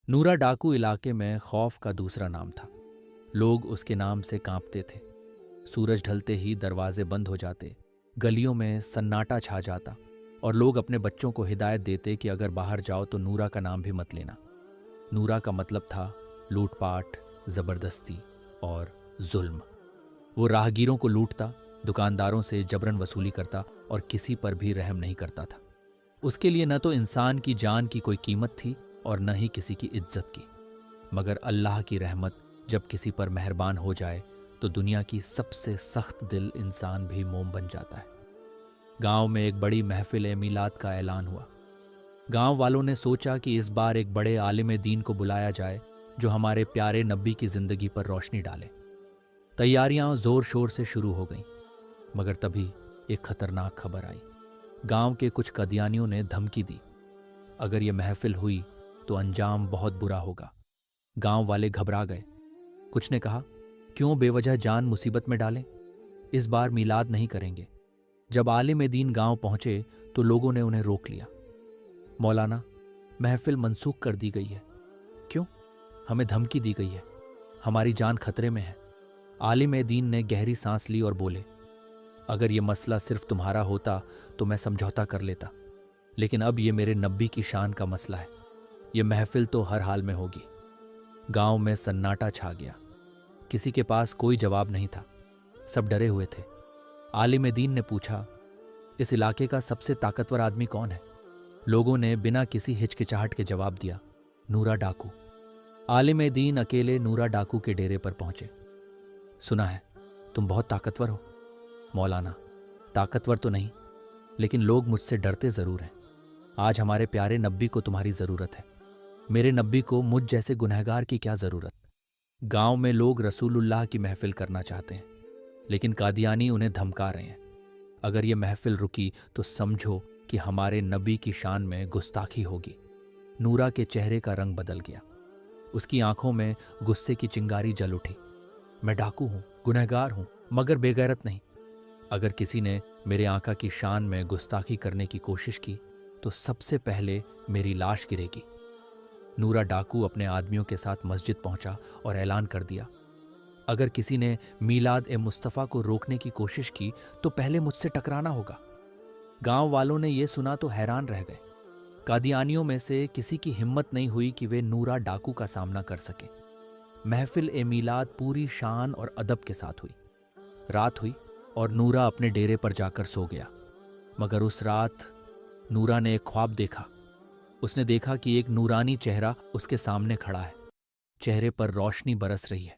नूरा डाकू इलाके में खौफ का दूसरा नाम था। लोग उसके नाम से कांपते थे। सूरज ढलते ही दरवाजे बंद हो जाते, गलियों में सन्नाटा छा जाता और लोग अपने बच्चों को हिदायत देते कि अगर बाहर जाओ तो नूरा का नाम भी मत लेना। नूरा का मतलब था लूटपाट, जबरदस्ती और जुल्म। वो राहगीरों को लूटता, दुकानदारों से जबरन वसूली करता और किसी पर भी रहम नहीं करता था। उसके लिए न तो इंसान की जान की कोई कीमत थी और न ही किसी की इज्जत की। मगर अल्लाह की रहमत जब किसी पर मेहरबान हो जाए तो दुनिया की सबसे सख्त दिल इंसान भी मोम बन जाता है। गांव में एक बड़ी महफिल मीलाद का ऐलान हुआ। गांव वालों ने सोचा कि इस बार एक बड़े आलिम दीन को बुलाया जाए जो हमारे प्यारे नबी की जिंदगी पर रोशनी डाले। तैयारियां जोर शोर से शुरू हो गईं, मगर तभी एक खतरनाक खबर आई। गांव के कुछ कदियानियों ने धमकी दी, अगर ये महफिल हुई तो अंजाम बहुत बुरा होगा। गांव वाले घबरा गए। कुछ ने कहा, क्यों बेवजह जान मुसीबत में डालें, इस बार मीलाद नहीं करेंगे। जब आलिम दीन गांव पहुंचे तो लोगों ने उन्हें रोक लिया। मौलाना, महफिल मनसूख कर दी गई है। क्यों? हमें धमकी दी गई है, हमारी जान खतरे में है। आलिम दीन ने गहरी सांस ली और बोले, अगर ये मसला सिर्फ तुम्हारा होता तो मैं समझौता कर लेता, लेकिन अब ये मेरे नब्बी की शान का मसला है। ये महफिल तो हर हाल में होगी। गांव में सन्नाटा छा गया। किसी के पास कोई जवाब नहीं था, सब डरे हुए थे। आलिम दीन ने पूछा, इस इलाके का सबसे ताकतवर आदमी कौन है? लोगों ने बिना किसी हिचकिचाहट के जवाब दिया, नूरा डाकू। आलिम दीन अकेले नूरा डाकू के डेरे पर पहुंचे। सुना है तुम बहुत ताकतवर हो। मौलाना, ताकतवर तो नहीं, लेकिन लोग मुझसे डरते जरूर हैं। आज हमारे प्यारे नब्बी को तुम्हारी जरूरत है। मेरे नब्बी को मुझ जैसे गुनहगार की क्या जरूरत। गांव में लोग रसूलुल्लाह की महफिल करना चाहते हैं, लेकिन कादियानी उन्हें धमका रहे हैं। अगर ये महफिल रुकी तो समझो कि हमारे नबी की शान में गुस्ताखी होगी। नूरा के चेहरे का रंग बदल गया। उसकी आंखों में गुस्से की चिंगारी जल उठी। मैं डाकू हूं, गुनहगार हूं, मगर बेगैरत नहीं। अगर किसी ने मेरे आका की शान में गुस्ताखी करने की कोशिश की तो सबसे पहले मेरी लाश गिरेगी। नूरा डाकू अपने आदमियों के साथ मस्जिद पहुंचा और ऐलान कर दिया, अगर किसी ने मीलाद ए मुस्तफ़ा को रोकने की कोशिश की तो पहले मुझसे टकराना होगा। गांव वालों ने यह सुना तो हैरान रह गए। कादियानियों में से किसी की हिम्मत नहीं हुई कि वे नूरा डाकू का सामना कर सके। महफिल ए मीलाद पूरी शान और अदब के साथ हुई। रात हुई और नूरा अपने डेरे पर जाकर सो गया। मगर उस रात नूरा ने एक ख्वाब देखा। उसने देखा कि एक नूरानी चेहरा उसके सामने खड़ा है। चेहरे पर रोशनी बरस रही है।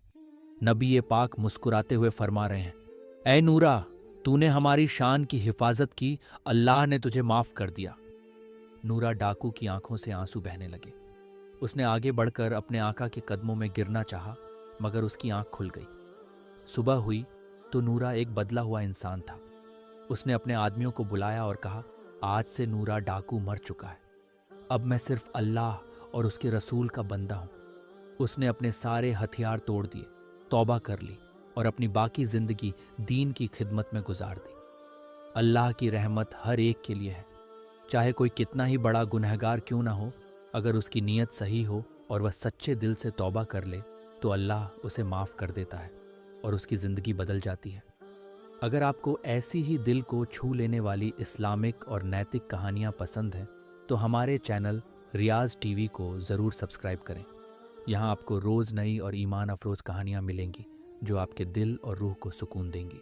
नबी ये पाक मुस्कुराते हुए फरमा रहे हैं, ऐ नूरा, तूने हमारी शान की हिफाजत की, अल्लाह ने तुझे माफ कर दिया। नूरा डाकू की आंखों से आंसू बहने लगे। उसने आगे बढ़कर अपने आका के कदमों में गिरना चाहा, मगर उसकी आंख खुल गई। सुबह हुई तो नूरा एक बदला हुआ इंसान था। उसने अपने आदमियों को बुलाया और कहा, आज से नूरा डाकू मर चुका है। अब मैं सिर्फ अल्लाह और उसके रसूल का बंदा हूं। उसने अपने सारे हथियार तोड़ दिए, तौबा कर ली और अपनी बाकी जिंदगी दीन की खिदमत में गुजार दी। अल्लाह की रहमत हर एक के लिए है, चाहे कोई कितना ही बड़ा गुनहगार क्यों ना हो। अगर उसकी नीयत सही हो और वह सच्चे दिल से तौबा कर ले तो अल्लाह उसे माफ़ कर देता है और उसकी ज़िंदगी बदल जाती है। अगर आपको ऐसी ही दिल को छू लेने वाली इस्लामिक और नैतिक कहानियाँ पसंद हैं तो हमारे चैनल रियाज टीवी को ज़रूर सब्सक्राइब करें। यहाँ आपको रोज़ नई और ईमान अफरोज़ कहानियाँ मिलेंगी जो आपके दिल और रूह को सुकून देंगी।